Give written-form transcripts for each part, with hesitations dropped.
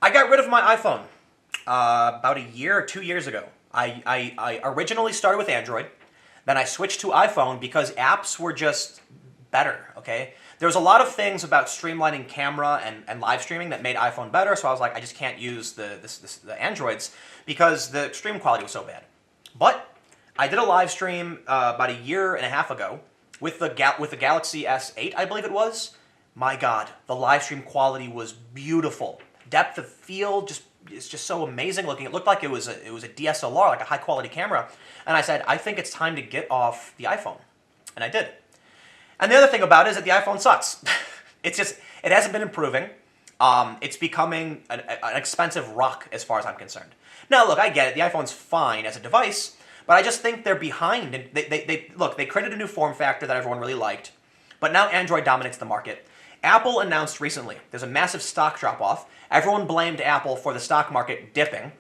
I got rid of my iPhone about a year or 2 years ago. I originally started with Android, then I switched to iPhone because apps were just better, okay? There was a lot of things about streamlining camera and live streaming that made iPhone better, so I was like, I just can't use the Androids because the stream quality was so bad. But I did a live stream about a year and a half ago with the Galaxy S8, I believe it was. My God, the live stream quality was beautiful. Depth of field it's just so amazing looking. It looked like it was a DSLR, like a high quality camera. And I said, I think it's time to get off the iPhone. And I did. And the other thing about it is that the iPhone sucks. It hasn't been improving. It's becoming an expensive rock as far as I'm concerned. Now, look, I get it. The iPhone's fine as a device, but I just think they're behind. And they created a new form factor that everyone really liked, but now Android dominates the market. Apple announced recently there's a massive stock drop-off. Everyone blamed Apple for the stock market dipping.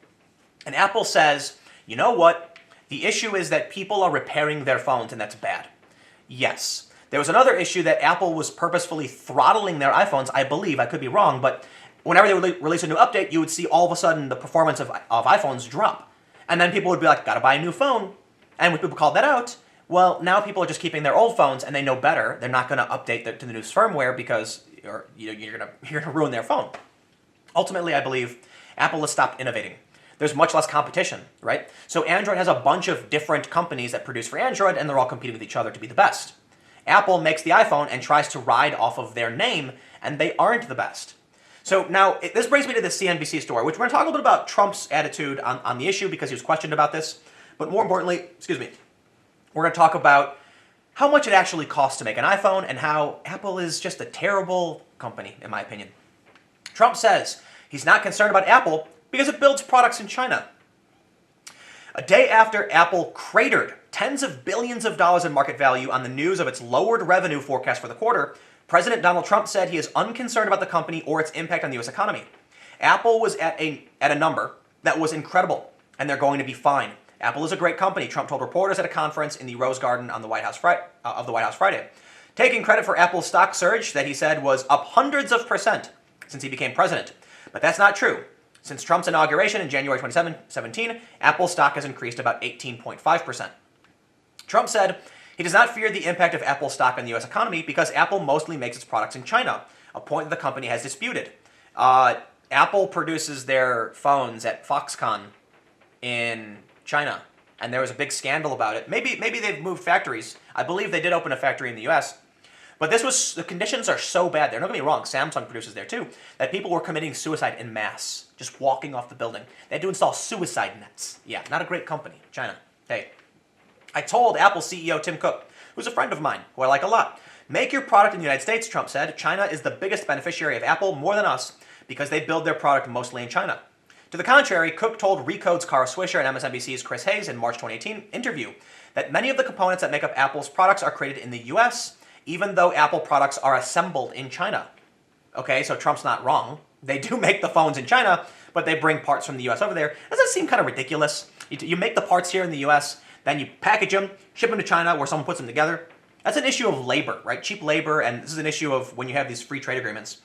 And Apple says, you know what? The issue is that people are repairing their phones, and that's bad. Yes. There was another issue that Apple was purposefully throttling their iPhones, I believe. I could be wrong, but whenever they would release a new update, you would see all of a sudden the performance of iPhones drop. And then people would be like, gotta buy a new phone. And when people called that out, well, now people are just keeping their old phones, and they know better. They're not going to update to the new firmware because you're going to ruin their phone. Ultimately, I believe Apple has stopped innovating. There's much less competition, right? So Android has a bunch of different companies that produce for Android, and they're all competing with each other to be the best. Apple makes the iPhone and tries to ride off of their name, and they aren't the best. So now, this brings me to the CNBC story, which we're going to talk a little bit about Trump's attitude on the issue because he was questioned about this. But more importantly, we're going to talk about how much it actually costs to make an iPhone and how Apple is just a terrible company, in my opinion. Trump says he's not concerned about Apple because it builds products in China. A day after Apple cratered tens of billions of dollars in market value on the news of its lowered revenue forecast for the quarter, President Donald Trump said he is unconcerned about the company or its impact on the U.S. economy. Apple was at a number that was incredible, and they're going to be fine. Apple is a great company, Trump told reporters at a conference in the Rose Garden on the White House Friday. Taking credit for Apple's stock surge that he said was up hundreds of percent since he became president. But that's not true. Since Trump's inauguration in January 2017, Apple's stock has increased about 18.5%. Trump said he does not fear the impact of Apple's stock on the U.S. economy because Apple mostly makes its products in China, a point that the company has disputed. Apple produces their phones at Foxconn in China, and there was a big scandal about it. Maybe they've moved factories. I believe they did open a factory in the U.S., but the conditions are so bad there. Don't get me wrong, Samsung produces there too, that people were committing suicide en masse, just walking off the building. They had to install suicide nets. Yeah, not a great company, China. Hey, I told Apple CEO Tim Cook, who's a friend of mine, who I like a lot, make your product in the United States, Trump said. China is the biggest beneficiary of Apple, more than us, because they build their product mostly in China. To the contrary, Cook told Recode's Kara Swisher and MSNBC's Chris Hayes in March 2018 interview that many of the components that make up Apple's products are created in the U.S., even though Apple products are assembled in China. Okay, so Trump's not wrong. They do make the phones in China, but they bring parts from the U.S. over there. Doesn't that seem kind of ridiculous? You make the parts here in the U.S., then you package them, ship them to China where someone puts them together. That's an issue of labor, right? Cheap labor, and this is an issue of when you have these free trade agreements.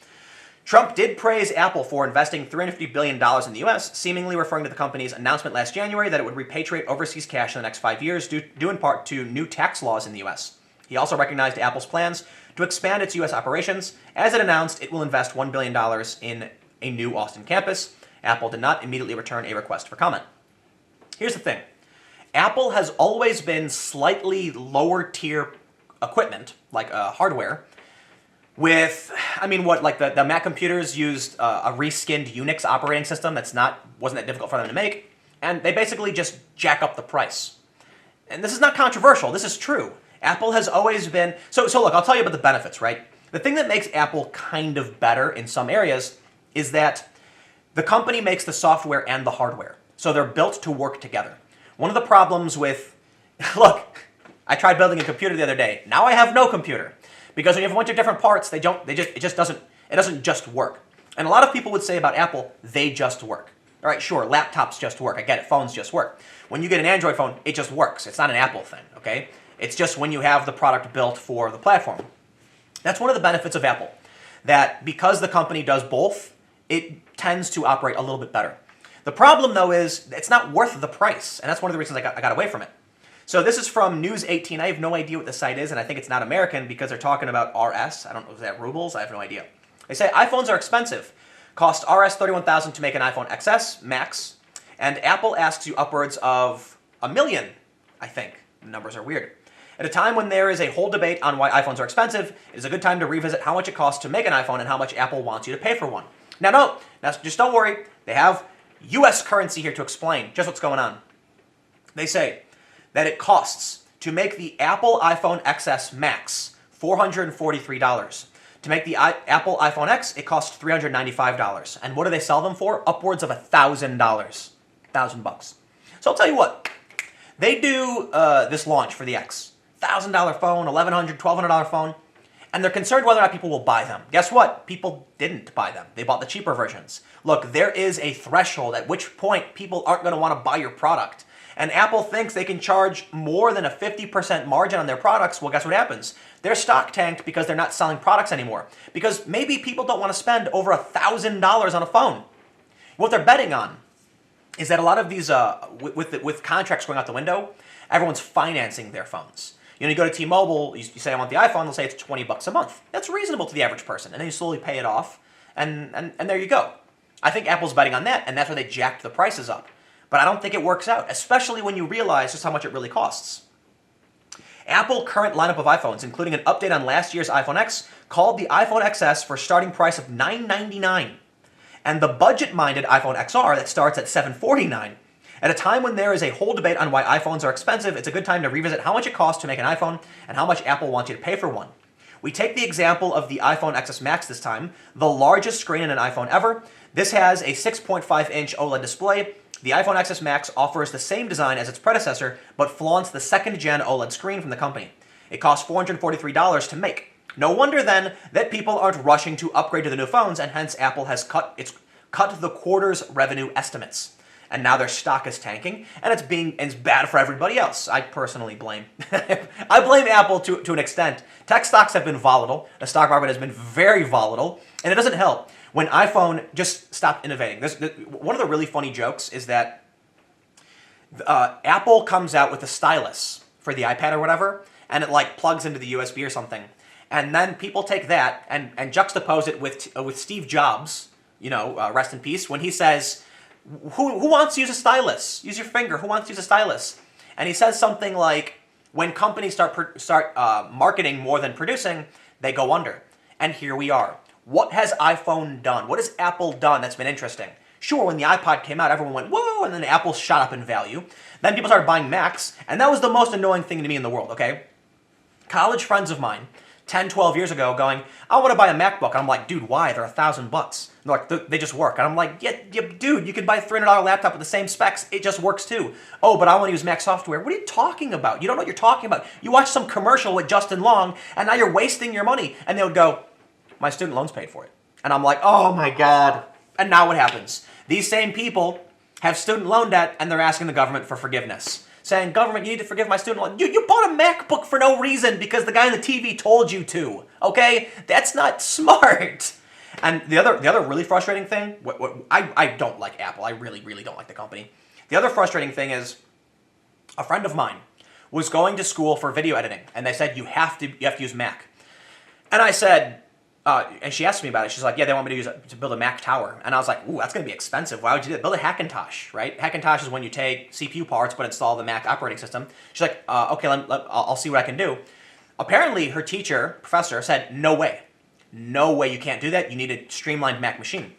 Trump did praise Apple for investing $350 billion in the U.S., seemingly referring to the company's announcement last January that it would repatriate overseas cash in the next 5 years, due in part to new tax laws in the U.S. He also recognized Apple's plans to expand its U.S. operations, as it announced it will invest $1 billion in a new Austin campus. Apple did not immediately return a request for comment. Here's the thing. Apple has always been slightly lower tier equipment, like hardware, with, the Mac computers used a reskinned Unix operating system wasn't that difficult for them to make, and they basically just jack up the price. And this is not controversial, this is true. Apple has always been, so look, I'll tell you about the benefits, right? The thing that makes Apple kind of better in some areas is that the company makes the software and the hardware, so they're built to work together. One of the problems with, look, I tried building a computer the other day. Now I have no computer. Because when you have a bunch of different parts, it doesn't just work. And a lot of people would say about Apple, they just work. All right, sure, laptops just work. I get it, phones just work. When you get an Android phone, it just works. It's not an Apple thing, okay? It's just when you have the product built for the platform. That's one of the benefits of Apple. That because the company does both, it tends to operate a little bit better. The problem, though, is it's not worth the price, and that's one of the reasons I got away from it. So this is from News 18. I have no idea what the site is, and I think it's not American because they're talking about RS. I don't know, is that rubles? I have no idea. They say iPhones are expensive. Cost RS $31,000 to make an iPhone XS Max, and Apple asks you upwards of $1 million, I think. The numbers are weird. At a time when there is a whole debate on why iPhones are expensive, it is a good time to revisit how much it costs to make an iPhone and how much Apple wants you to pay for one. Now just don't worry. They have US currency here to explain just what's going on. They say that it costs to make the Apple iPhone XS Max $443. To make the Apple iPhone X, it costs $395. And what do they sell them for? Upwards of $1,000. $1,000. So I'll tell you what. They do this launch for the X. $1,000 phone, $1,100, $1,200 phone. And they're concerned whether or not people will buy them. Guess what? People didn't buy them. They bought the cheaper versions. Look, there is a threshold at which point people aren't going to want to buy your product. And Apple thinks they can charge more than a 50% margin on their products. Well, guess what happens? Their stock tanked because they're not selling products anymore. Because maybe people don't want to spend over $1,000 on a phone. What they're betting on is that a lot of these, with contracts going out the window, everyone's financing their phones. You know, you go to T-Mobile, you say I want the iPhone, they'll say it's $20 a month. That's reasonable to the average person, and then you slowly pay it off, and there you go. I think Apple's betting on that, and that's why they jacked the prices up. But I don't think it works out, especially when you realize just how much it really costs. Apple current lineup of iPhones, including an update on last year's iPhone X, called the iPhone XS for a starting price of $999, and the budget-minded iPhone XR that starts at $749. At a time when there is a whole debate on why iPhones are expensive, it's a good time to revisit how much it costs to make an iPhone and how much Apple wants you to pay for one. We take the example of the iPhone XS Max this time, the largest screen in an iPhone ever. This has a 6.5-inch OLED display. The iPhone XS Max offers the same design as its predecessor, but flaunts the second-gen OLED screen from the company. It costs $443 to make. No wonder, then, that people aren't rushing to upgrade to the new phones, and hence Apple has cut the quarter's revenue estimates. And now their stock is tanking, and it's bad for everybody else. I personally blame. I blame Apple to an extent. Tech stocks have been volatile. The stock market has been very volatile, and it doesn't help when iPhone just stopped innovating. One of the really funny jokes is that Apple comes out with a stylus for the iPad or whatever, and it like plugs into the USB or something, and then people take that and juxtapose it with Steve Jobs, rest in peace, when he says, Who wants to use a stylus? Use your finger. Who wants to use a stylus? And he says something like, when companies start marketing more than producing, they go under. And here we are. What has iPhone done? What has Apple done that's been interesting? Sure, when the iPod came out, everyone went, whoa, and then Apple shot up in value. Then people started buying Macs, and that was the most annoying thing to me in the world, okay? College friends of mine, 10, 12 years ago, going, I want to buy a MacBook. And I'm like, dude, why? They're $1,000. They're like, they just work. And I'm like, yeah, dude, you can buy a $300 laptop with the same specs. It just works too. Oh, but I want to use Mac software. What are you talking about? You don't know what you're talking about. You watch some commercial with Justin Long, and now you're wasting your money. And they would go, my student loans paid for it. And I'm like, oh my God. And now what happens? These same people have student loan debt, and they're asking the government for forgiveness. Saying, government, you need to forgive my student loan. You bought a MacBook for no reason because the guy on the TV told you to, okay? That's not smart. And the other really frustrating thing, I don't like Apple. I really, really don't like the company. The other frustrating thing is a friend of mine was going to school for video editing, and they said, you have to use Mac. And I said, and she asked me about it. She's like, yeah, they want me to build a Mac tower. And I was like, ooh, that's going to be expensive. Why would you do that? Build a Hackintosh, right? Hackintosh is when you take CPU parts but install the Mac operating system. She's like, okay, I'll see what I can do. Apparently, her professor, said, no way. No way you can't do that. You need a streamlined Mac machine.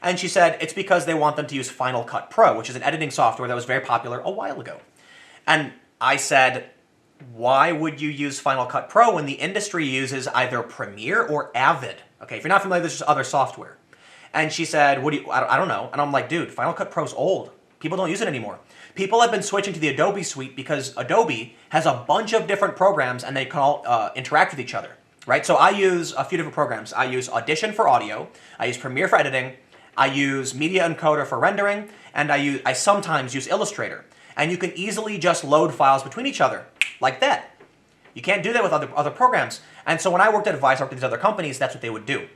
And she said, it's because they want them to use Final Cut Pro, which is an editing software that was very popular a while ago. And I said, why would you use Final Cut Pro when the industry uses either Premiere or Avid? Okay, if you're not familiar, this is other software. And she said, I don't know. And I'm like, dude, Final Cut Pro's old. People don't use it anymore. People have been switching to the Adobe suite because Adobe has a bunch of different programs and they can all interact with each other, right? So I use a few different programs. I use Audition for audio. I use Premiere for editing. I use Media Encoder for rendering. And I sometimes use Illustrator. And you can easily just load files between each other like that. You can't do that with other programs. And so when I worked at Advice, I worked at these other companies, that's what they would do.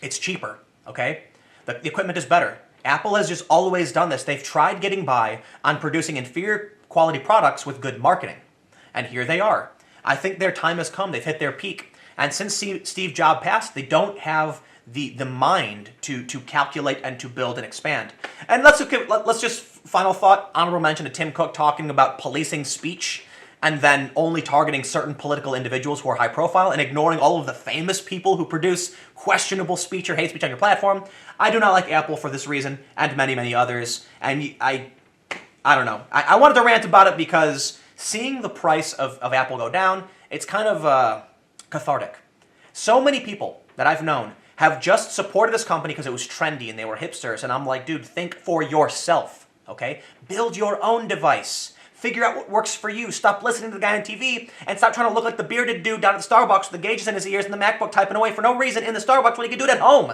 It's cheaper, okay? The equipment is better. Apple has just always done this. They've tried getting by on producing inferior quality products with good marketing. And here they are. I think their time has come. They've hit their peak. And since Steve Jobs passed, they don't have the mind to calculate and to build and expand. And let's just, final thought, honorable mention to Tim Cook talking about policing speech and then only targeting certain political individuals who are high profile and ignoring all of the famous people who produce questionable speech or hate speech on your platform. I do not like Apple for this reason and many, many others. And I don't know. I wanted to rant about it because seeing the price of Apple go down, it's kind of cathartic. So many people that I've known have just supported this company because it was trendy and they were hipsters. And I'm like, dude, think for yourself, okay? Build your own device. Figure out what works for you. Stop listening to the guy on TV and stop trying to look like the bearded dude down at the Starbucks with the gauges in his ears and the MacBook typing away for no reason in the Starbucks when he can do it at home.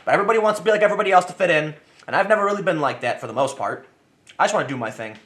But everybody wants to be like everybody else to fit in. And I've never really been like that for the most part. I just want to do my thing.